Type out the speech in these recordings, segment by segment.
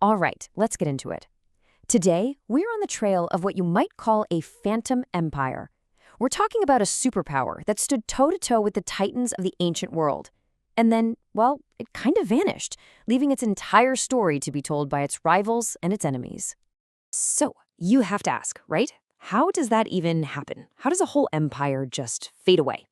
All right, let's get into it. Today, we're on the trail of what you might call a phantom empire. We're talking about a superpower that stood toe-to-toe with the titans of the ancient world. And then, well, it kind of vanished, leaving its entire story to be told by its rivals and its enemies. So, you have to ask, right? How does that even happen? How does a whole empire just fade away?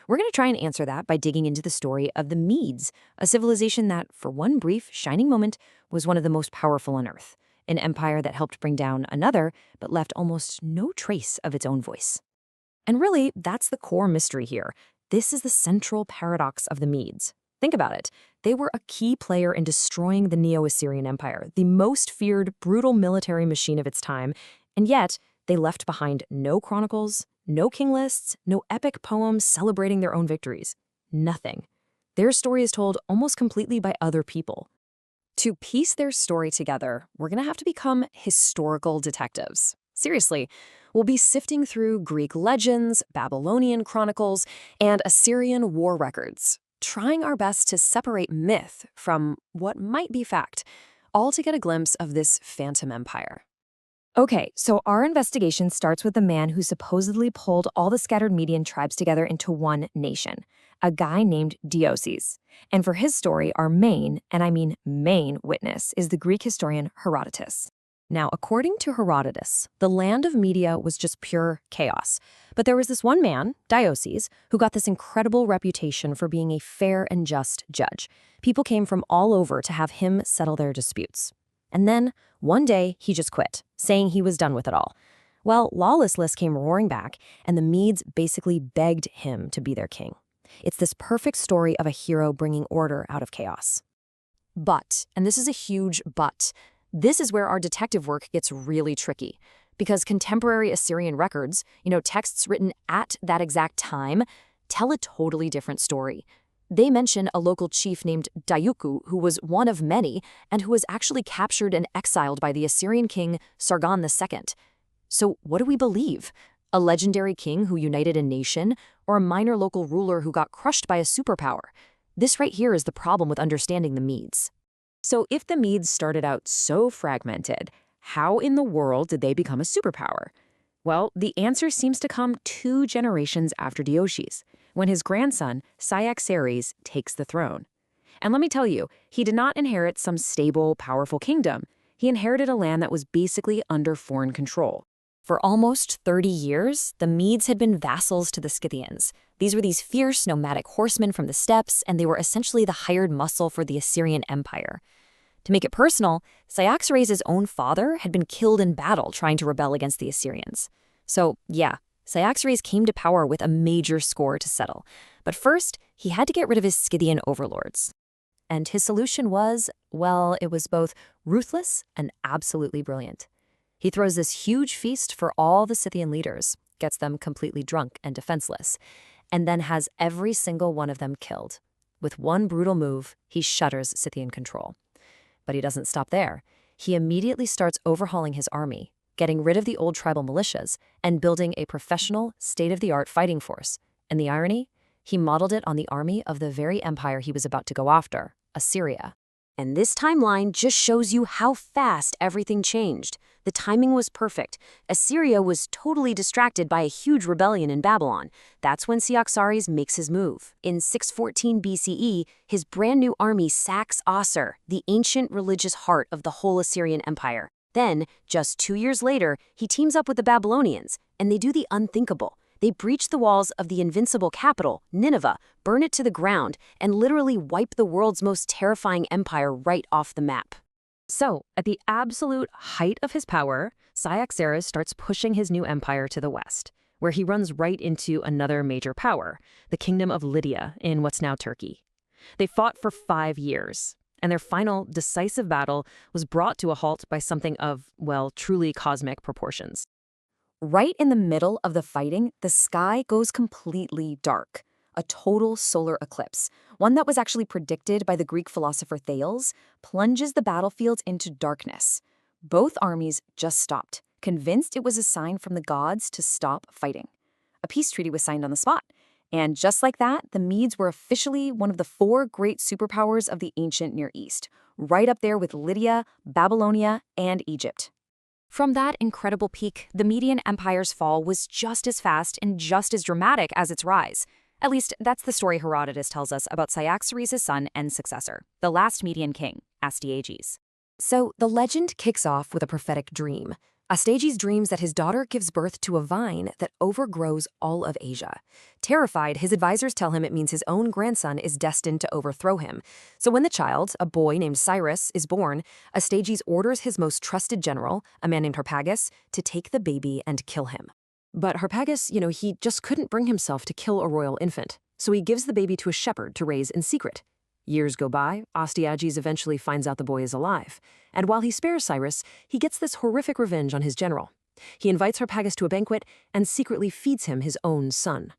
We're going to try and answer that by digging into the story of the Medes, a civilization that, for one brief, shining moment, was one of the most powerful on Earth, an empire that helped bring down another, but left almost no trace of its own voice. And really, that's the core mystery here. This is the central paradox of the Medes. Think about it. They were a key player in destroying the Neo-Assyrian Empire, the most feared, brutal military machine of its time, and yet they left behind no chronicles, no king lists, no epic poems celebrating their own victories. Nothing. Their story is told almost completely by other people. To piece their story together, we're going to have to become historical detectives. Seriously, we'll be sifting through Greek legends, Babylonian chronicles, and Assyrian war records, trying our best to separate myth from what might be fact, all to get a glimpse of this phantom empire. Okay, so our investigation starts with the man who supposedly pulled all the scattered Median tribes together into one nation, a guy named Deioces. And for his story, our main, and I mean main, witness is the Greek historian Herodotus. Now, according to Herodotus, the land of Media was just pure chaos. But there was this one man, Deioces, who got this incredible reputation for being a fair and just judge. People came from all over to have him settle their disputes. And then, one day, he just quit, saying he was done with it all. Well, lawlessness came roaring back, and the Medes basically begged him to be their king. It's this perfect story of a hero bringing order out of chaos. But, and this is a huge but, this is where our detective work gets really tricky. Because contemporary Assyrian records, texts written at that exact time, tell a totally different story. They mention a local chief named Diuku, who was one of many, and who was actually captured and exiled by the Assyrian king Sargon II. So what do we believe? A legendary king who united a nation, or a minor local ruler who got crushed by a superpower? This right here is the problem with understanding the Medes. So if the Medes started out so fragmented, how in the world did they become a superpower? Well, the answer seems to come 2 generations after Deioces, when his grandson, Cyaxares, takes the throne. And let me tell you, he did not inherit some stable, powerful kingdom. He inherited a land that was basically under foreign control. For almost 30 years, the Medes had been vassals to the Scythians. These were these fierce, nomadic horsemen from the steppes, and they were essentially the hired muscle for the Assyrian Empire. To make it personal, Cyaxares' own father had been killed in battle trying to rebel against the Assyrians. So, yeah, Cyaxares came to power with a major score to settle. But first, he had to get rid of his Scythian overlords. And his solution was, well, it was both ruthless and absolutely brilliant. He throws this huge feast for all the Scythian leaders, gets them completely drunk and defenseless, and then has every single one of them killed. With one brutal move, he shutters Scythian control. But he doesn't stop there. He immediately starts overhauling his army, getting rid of the old tribal militias, and building a professional, state-of-the-art fighting force. And the irony? He modeled it on the army of the very empire he was about to go after, Assyria. And this timeline just shows you how fast everything changed. The timing was perfect. Assyria was totally distracted by a huge rebellion in Babylon. That's when Cyaxares makes his move. In 614 BCE, his brand new army sacks Assur, the ancient religious heart of the whole Assyrian Empire. Then, just 2 years later, he teams up with the Babylonians, and they do the unthinkable. They breach the walls of the invincible capital, Nineveh, burn it to the ground, and literally wipe the world's most terrifying empire right off the map. So, at the absolute height of his power, Cyaxares starts pushing his new empire to the west, where he runs right into another major power, the Kingdom of Lydia in what's now Turkey. They fought for 5 years, and their final decisive battle was brought to a halt by something of, well, truly cosmic proportions. Right in the middle of the fighting, the sky goes completely dark. A total solar eclipse, one that was actually predicted by the Greek philosopher Thales, plunges the battlefield into darkness. Both armies just stopped, convinced it was a sign from the gods to stop fighting. A peace treaty was signed on the spot, And just like that, the Medes were officially one of the four great superpowers of the ancient Near East, right up there with Lydia, Babylonia, and Egypt. From that incredible peak, the Median Empire's fall was just as fast and just as dramatic as its rise. At least, that's the story Herodotus tells us about Cyaxares' son and successor, the last Median king, Astyages. So, the legend kicks off with a prophetic dream. Astyages dreams that his daughter gives birth to a vine that overgrows all of Asia. Terrified, his advisors tell him it means his own grandson is destined to overthrow him. So when the child, a boy named Cyrus, is born, Astyages orders his most trusted general, a man named Harpagus, to take the baby and kill him. But Harpagus, he just couldn't bring himself to kill a royal infant. So he gives the baby to a shepherd to raise in secret. Years go by, Astyages eventually finds out the boy is alive. And while he spares Cyrus, he gets this horrific revenge on his general. He invites Harpagus to a banquet and secretly feeds him his own son.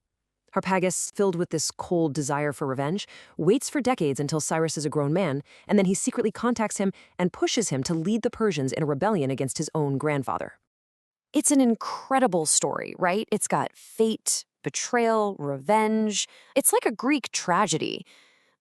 Harpagus, filled with this cold desire for revenge, waits for decades until Cyrus is a grown man, and then he secretly contacts him and pushes him to lead the Persians in a rebellion against his own grandfather. It's an incredible story, right? It's got fate, betrayal, revenge. It's like a Greek tragedy.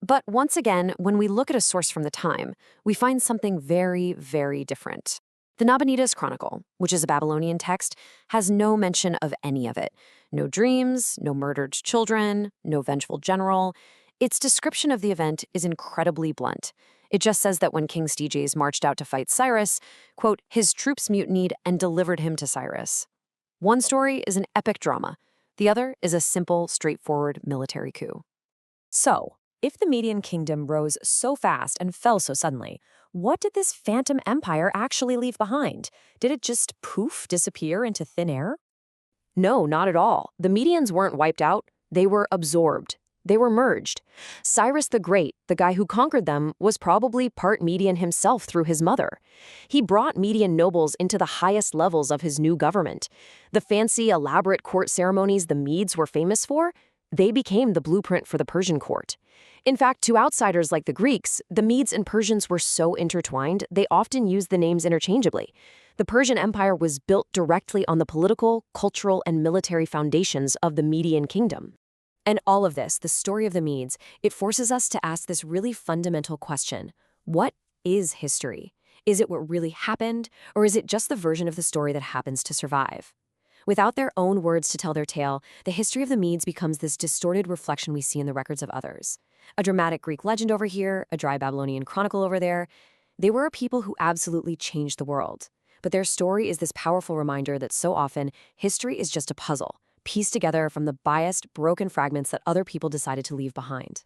But once again, when we look at a source from the time, we find something very, very different. The Nabonidus Chronicle, which is a Babylonian text, has no mention of any of it. No dreams, no murdered children, no vengeful general. Its description of the event is incredibly blunt. It just says that when King Styges marched out to fight Cyrus, quote, his troops mutinied and delivered him to Cyrus. One story is an epic drama. The other is a simple, straightforward military coup. So, if the Median kingdom rose so fast and fell so suddenly, what did this phantom empire actually leave behind? Did it just poof disappear into thin air? No, not at all. The Medians weren't wiped out. They were absorbed. They were merged. Cyrus the Great, the guy who conquered them, was probably part Median himself through his mother. He brought Median nobles into the highest levels of his new government. The fancy, elaborate court ceremonies the Medes were famous for, they became the blueprint for the Persian court. In fact, to outsiders like the Greeks, the Medes and Persians were so intertwined, they often used the names interchangeably. The Persian Empire was built directly on the political, cultural, and military foundations of the Median kingdom. And all of this, the story of the Medes, it forces us to ask this really fundamental question. What is history? Is it what really happened, or is it just the version of the story that happens to survive? Without their own words to tell their tale, the history of the Medes becomes this distorted reflection we see in the records of others. A dramatic Greek legend over here, a dry Babylonian chronicle over there. They were a people who absolutely changed the world. But their story is this powerful reminder that so often, history is just a puzzle, pieced together from the biased, broken fragments that other people decided to leave behind.